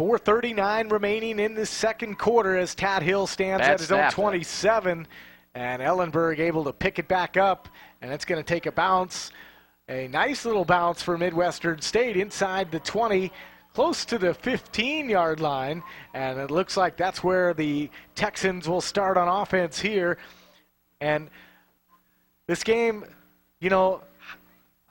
4:39 remaining in the second quarter as Tad Hill stands at his own 27. And Ellenberg able to pick it back up, and it's going to take a bounce. A nice little bounce for Midwestern State inside the 20, close to the 15-yard line. And it looks like that's where the Texans will start on offense here. And this game, you know,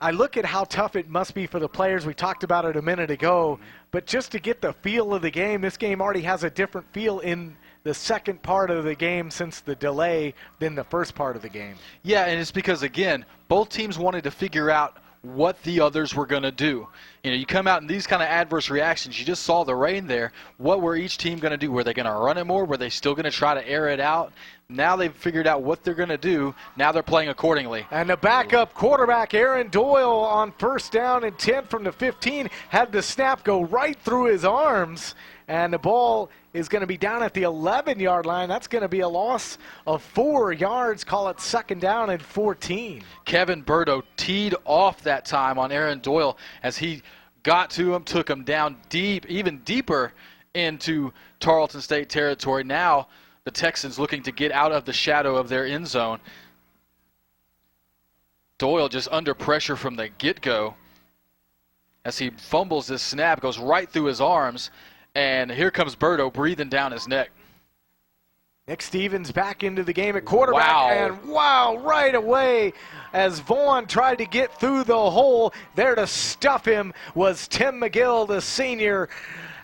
I look at how tough it must be for the players. We talked about it a minute ago. But just to get the feel of the game, this game already has a different feel in the second part of the game since the delay than the first part of the game. Yeah, and it's because, again, both teams wanted to figure out what the others were going to do. You know, you come out in these kind of adverse reactions. You just saw the rain there. What were each team going to do? Were they going to run it more? Were they still going to try to air it out? Now they've figured out what they're going to do. Now they're playing accordingly. And the backup quarterback, Aaron Doyle, on first down and 10 from the 15, had the snap go right through his arms. And the ball is going to be down at the 11-yard line. That's going to be a loss of 4 yards. Call it second down and 14. Kevin Burdo teed off that time on Aaron Doyle as he got to him, took him down deep, even deeper into Tarleton State territory. Now the Texans looking to get out of the shadow of their end zone. Doyle just under pressure from the get-go as he fumbles this snap, goes right through his arms. And here comes Burdo breathing down his neck. Nick Stevens back into the game at quarterback. Wow. And wow, right away as Vaughn tried to get through the hole, there to stuff him was Tim McGill, the senior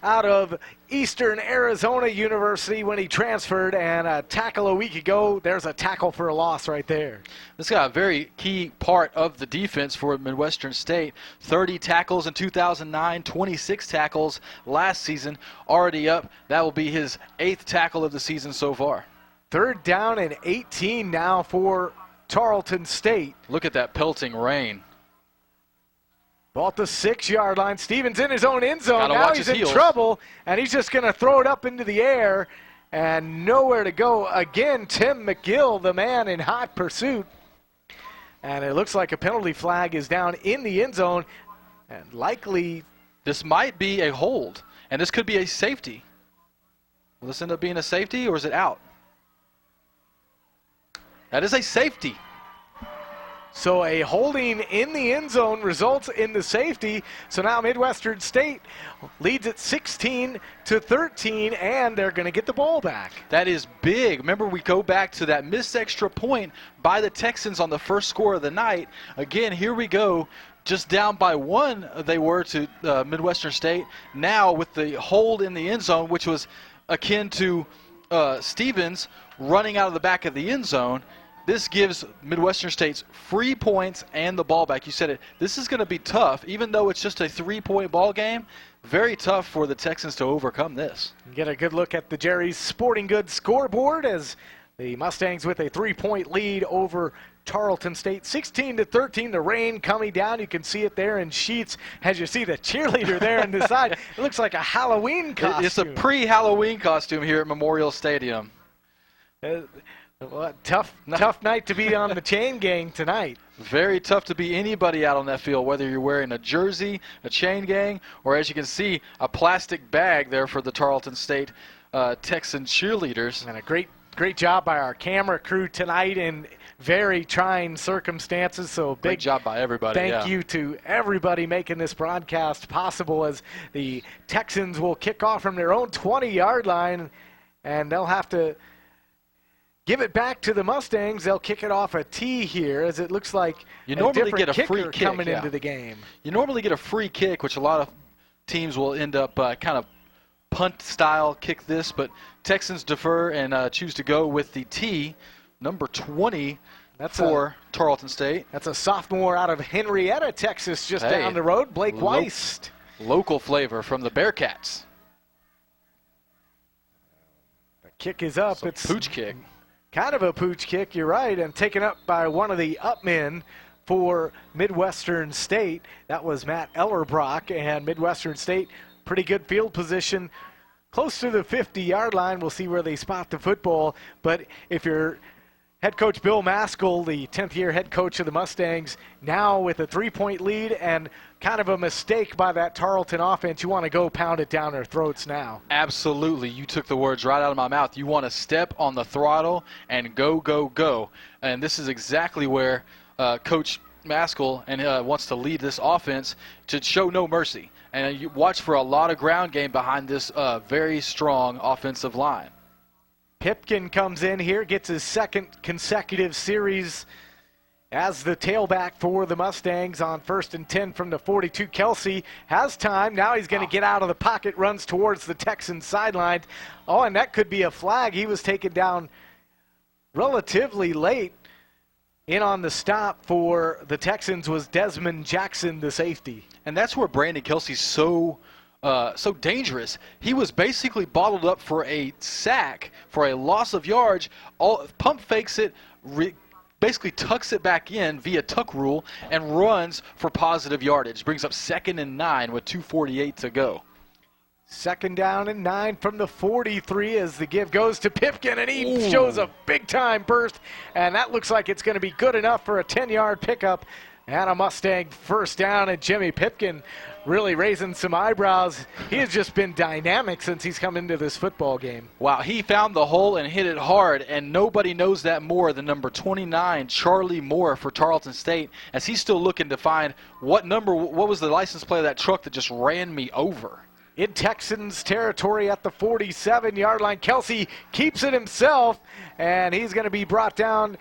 out of Eastern Arizona University when he transferred, and a tackle a week ago. There's a tackle for a loss right there. This got a very key part of the defense for Midwestern State. 30 tackles in 2009, 26 tackles last season, already up. That will be his 8th tackle of the season so far. Third down and 18 now for Tarleton State. Look at that pelting rain. Ball at the 6-yard line. Stevens in his own end zone. Now he's in trouble, and he's just going to throw it up into the air and nowhere to go. Again, Tim McGill, the man in hot pursuit. And it looks like a penalty flag is down in the end zone, and likely this might be a hold, and this could be a safety. Will this end up being a safety, or is it out? That is a safety. So a holding in the end zone results in the safety. So now Midwestern State leads at 16-13, and they're going to get the ball back. That is big. Remember, we go back to that missed extra point by the Texans on the first score of the night. Again, here we go. Just down by 1 they were to Midwestern State. Now with the hold in the end zone, which was akin to Stevens running out of the back of the end zone, this gives Midwestern State's free points and the ball back. You said it. This is going to be tough, even though it's just a 3-point ball game. Very tough for the Texans to overcome this. Get a good look at the Jerry's Sporting Goods scoreboard as the Mustangs with a 3-point lead over Tarleton State. 16-13, the rain coming down. You can see it there in sheets as you see the cheerleader there on the side. It looks like a Halloween costume. It's a pre-Halloween costume here at Memorial Stadium. Well, tough night to be on the chain gang tonight. Very tough to be anybody out on that field, whether you're wearing a jersey, a chain gang, or as you can see, a plastic bag there for the Tarleton State Texan cheerleaders. And a great job by our camera crew tonight in very trying circumstances. So Great job by everybody. Thank you to everybody making this broadcast possible as the Texans will kick off from their own 20-yard line, and they'll have to give it back to the Mustangs. They'll kick it off a tee here, as it looks like you normally get a free kick coming into the game. You normally get a free kick, which a lot of teams will end up kind of punt-style kick this, but Texans defer and choose to go with the tee, number 20 for Tarleton State. That's a sophomore out of Henrietta, Texas, just down the road, Blake Weist. Local flavor from the Bearcats. The kick is up. It's a pooch kick. Kind of a pooch kick, you're right, and taken up by one of the upmen for Midwestern State. That was Matt Ellerbrock, and Midwestern State, pretty good field position, close to the 50-yard line. We'll see where they spot the football, but if you're Head coach Bill Maskell, the 10th-year head coach of the Mustangs, now with a 3-point lead and kind of a mistake by that Tarleton offense. You want to go pound it down their throats now. Absolutely. You took the words right out of my mouth. You want to step on the throttle and go, go, go. And this is exactly where Coach Maskell wants to lead this offense to show no mercy. And you watch for a lot of ground game behind this very strong offensive line. Pipkin comes in here, gets his second consecutive series as the tailback for the Mustangs on 1st and 10 from the 42. Kelsey has time. Now he's going to get out of the pocket, runs towards the Texans sideline. Oh, and that could be a flag. He was taken down relatively late. In on the stop for the Texans was Desmond Jackson, the safety. And that's where Brandon Kelsey's so dangerous. He was basically bottled up for a sack, for a loss of yards. Pump fakes it, basically tucks it back in via tuck rule, and runs for positive yardage. Brings up 2nd and 9 with 2:48 to go. 2nd down and 9 from the 43 as the give goes to Pipkin, and he shows a big-time burst, and that looks like it's going to be good enough for a 10-yard pickup and a Mustang first down. And Jimmy Pipkin really raising some eyebrows. He has just been dynamic since he's come into this football game. Wow, he found the hole and hit it hard, and nobody knows that more than number 29, Charlie Moore for Tarleton State, as he's still looking to find what was the license plate of that truck that just ran me over. In Texans territory at the 47-yard line. Kelsey keeps it himself, and he's going to be brought down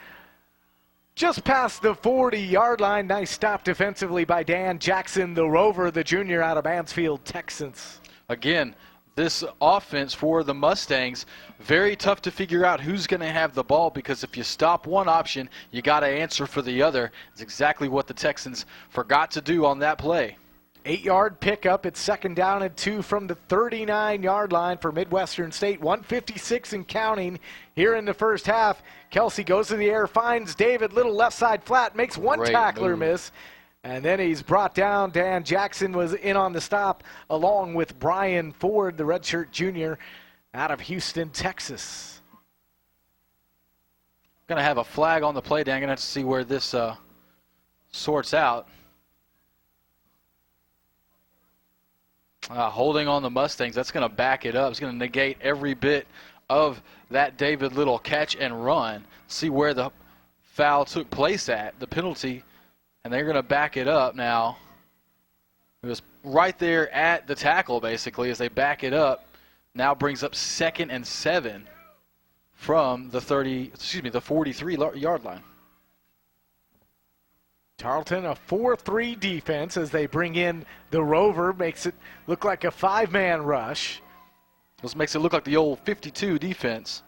just past the 40-yard line. Nice stop defensively by Dan Jackson, the Rover, the junior out of Mansfield, Texas. Again, this offense for the Mustangs, very tough to figure out who's going to have the ball, because if you stop one option, you got to answer for the other. It's exactly what the Texans forgot to do on that play. 8-yard pickup. It's 2nd down and 2 from the 39-yard line for Midwestern State. 1:56 and counting here in the first half. Kelsey goes to the air, finds David, little left side flat, makes one tackler miss, and then he's brought down. Dan Jackson was in on the stop along with Brian Ford, the redshirt junior out of Houston, Texas. Going to have a flag on the play. Dan, going to have to see where this sorts out. Holding on the Mustangs, that's going to back it up. It's going to negate every bit of that David Little catch and run. See where the foul took place at, the penalty, and they're going to back it up now. It was right there at the tackle, basically, as they back it up. Now brings up 2nd and 7 from the 43-yard line. Tarleton, a 4-3 defense as they bring in the Rover, makes it look like a 5-man rush. This makes it look like the old 52 defense.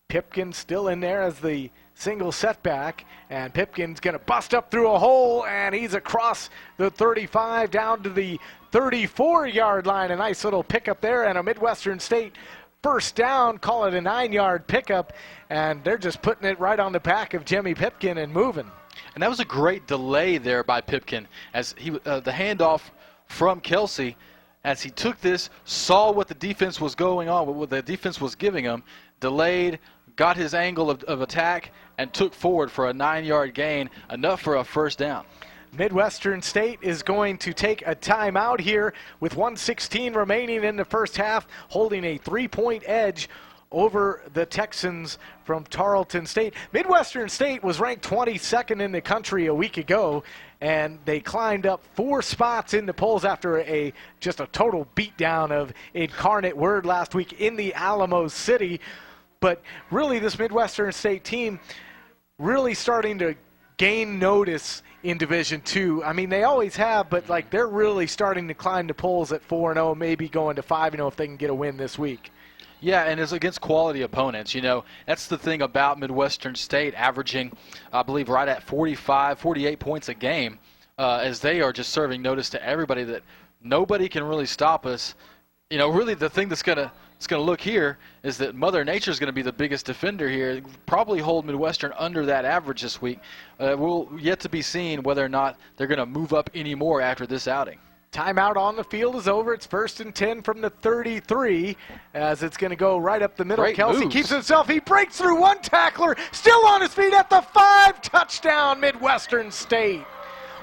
Pipkin still in there as the single setback, and Pipkin's going to bust up through a hole, and he's across the 35 down to the 34-yard line. A nice little pickup there, and a Midwestern State first down, call it a 9-yard pickup, and they're just putting it right on the back of Jimmy Pipkin and moving. And that was a great delay there by Pipkin as the handoff from Kelsey, as he took this, saw what the defense was going on, what the defense was giving him, delayed, got his angle of attack, and took forward for a 9-yard gain, enough for a first down. Midwestern State is going to take a timeout here with 1:16 remaining in the first half, holding a 3-point edge over the Texans from Tarleton State. Midwestern State was ranked 22nd in the country a week ago, and they climbed up 4 spots in the polls after just a total beatdown of Incarnate Word last week in the Alamo City. But really, this Midwestern State team really starting to gain notice in Division II. I mean, they always have, but they're really starting to climb the polls at 4-0, maybe going to 5-0 if they can get a win this week. Yeah, and it's against quality opponents. That's the thing about Midwestern State, averaging, I believe, right at 45, 48 points a game, as they are just serving notice to everybody that nobody can really stop us. Really the thing that's going to look here is that Mother Nature is going to be the biggest defender here, probably hold Midwestern under that average this we'll yet to be seen whether or not they're going to move up any more after this outing. Timeout on the field is over. It's 1st and 10 from the 33 as it's going to go right up the middle. Great Kelsey moves. keeps himself. He breaks through one tackler, still on his feet at the 5. Touchdown, Midwestern State.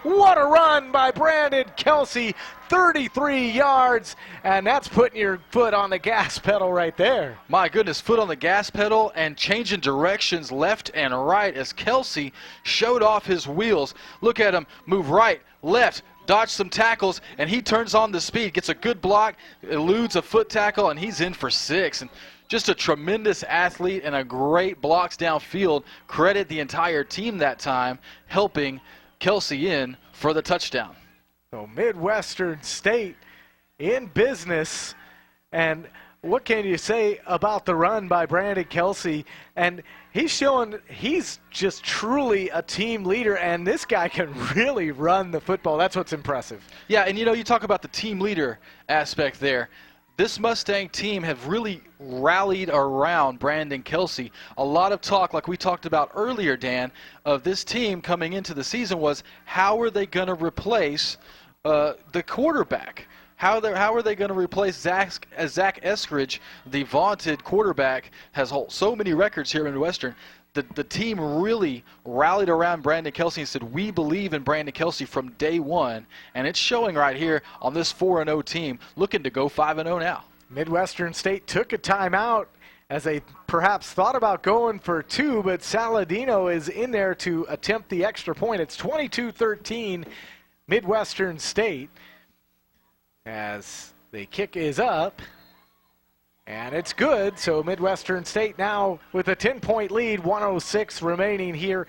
What a run by Brandon Kelsey, 33 yards, and that's putting your foot on the gas pedal right there. My goodness, foot on the gas pedal and changing directions left and right as Kelsey showed off his wheels. Look at him move right, left, dodge some tackles, and he turns on the speed, gets a good block, eludes a foot tackle, and he's in for 6. And just a tremendous athlete and a great blocks downfield. Credit the entire team that time, helping Kelsey in for the touchdown. So Midwestern State in business, and what can you say about the run by Brandon Kelsey? And he's showing he's just truly a team leader, and this guy can really run the football. That's what's impressive. Yeah, and you talk about the team leader aspect there. This Mustang team have really rallied around Brandon Kelsey. A lot of talk, like we talked about earlier, Dan, of this team coming into the season was how are they going to replace the quarterback? How are they going to replace Zach Eskridge, the vaunted quarterback, has so many records here in Midwestern. The team really rallied around Brandon Kelsey and said, we believe in Brandon Kelsey from day one, and it's showing right here on this 4-0 team, looking to go 5-0 now. Midwestern State took a timeout as they perhaps thought about going for 2, but Saladino is in there to attempt the extra point. It's 22-13 Midwestern State as the kick is up. And it's good, so Midwestern State now with a 10-point lead, 1:06 remaining here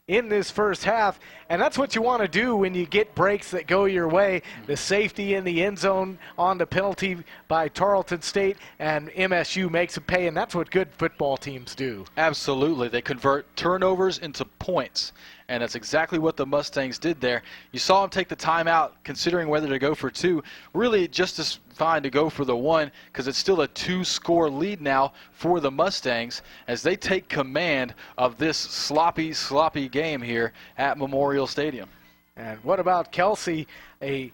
in this first half. And that's what you want to do when you get breaks that go your way. The safety in the end zone on the penalty by Tarleton State, and MSU makes a pay, and that's what good football teams do. Absolutely. They convert turnovers into points, and that's exactly what the Mustangs did there. You saw them take the timeout considering whether to go for 2. Really just as fine to go for the 1 because it's still a 2-score lead now for the Mustangs as they take command of this sloppy game here at Memorial Stadium. And what about Kelsey? A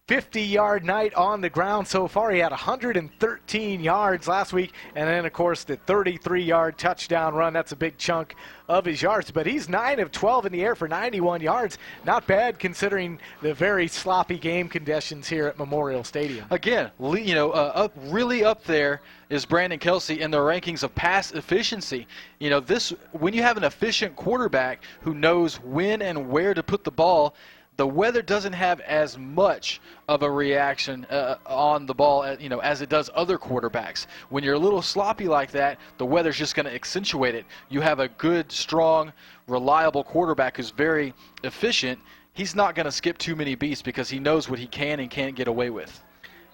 50-yard night on the ground so far. He had 113 yards last week, and then, of course, the 33-yard touchdown run. That's a big chunk of his yards. But he's 9 of 12 in the air for 91 yards. Not bad considering the very sloppy game conditions here at Memorial Stadium. Again, really up there is Brandon Kelsey in the rankings of pass efficiency. When you have an efficient quarterback who knows when and where to put the ball, the weather doesn't have as much of a reaction on the ball as it does other quarterbacks. When you're a little sloppy like that, the weather's just going to accentuate it. You have a good, strong, reliable quarterback who's very efficient. He's not going to skip too many beats because he knows what he can and can't get away with.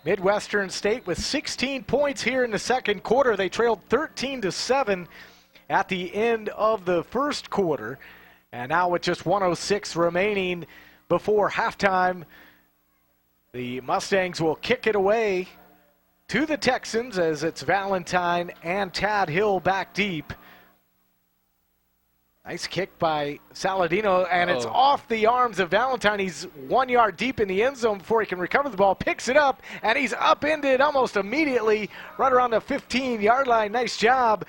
Midwestern State with 16 points here in the second quarter. They trailed 13-7 at the end of the first quarter. And now with just 1:06 remaining before halftime, the Mustangs will kick it away to the Texans as it's Valentine and Tad Hill back deep. Nice kick by Saladino, and it's off the arms of Valentine. He's 1 yard deep in the end zone before he can recover the ball, picks it up, and he's upended almost immediately right around the 15-yard line. Nice job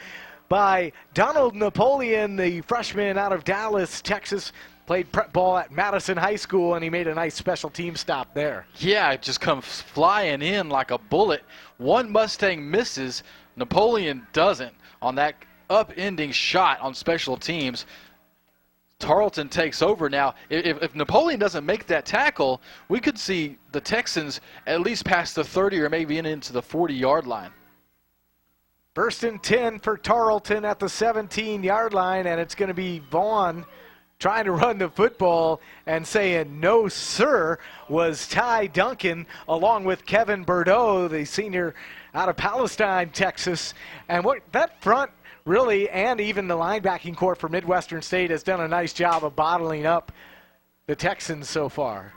by Donald Napoleon, the freshman out of Dallas, Texas. Played prep ball at Madison High School, and he made a nice special team stop there. Yeah, it just comes flying in like a bullet. One Mustang misses, Napoleon doesn't on that upending shot on special teams. Tarleton takes over now. If Napoleon doesn't make that tackle, we could see the Texans at least past the 30 or maybe into the 40-yard line. 1st and 10 for Tarleton at the 17-yard line, and it's going to be Vaughn trying to run the football, and saying no sir was Ty Duncan along with Kevin Bordeaux, the senior out of Palestine, Texas. And what that front really, and even the linebacking corps for Midwestern State, has done a nice job of bottling up the Texans so far.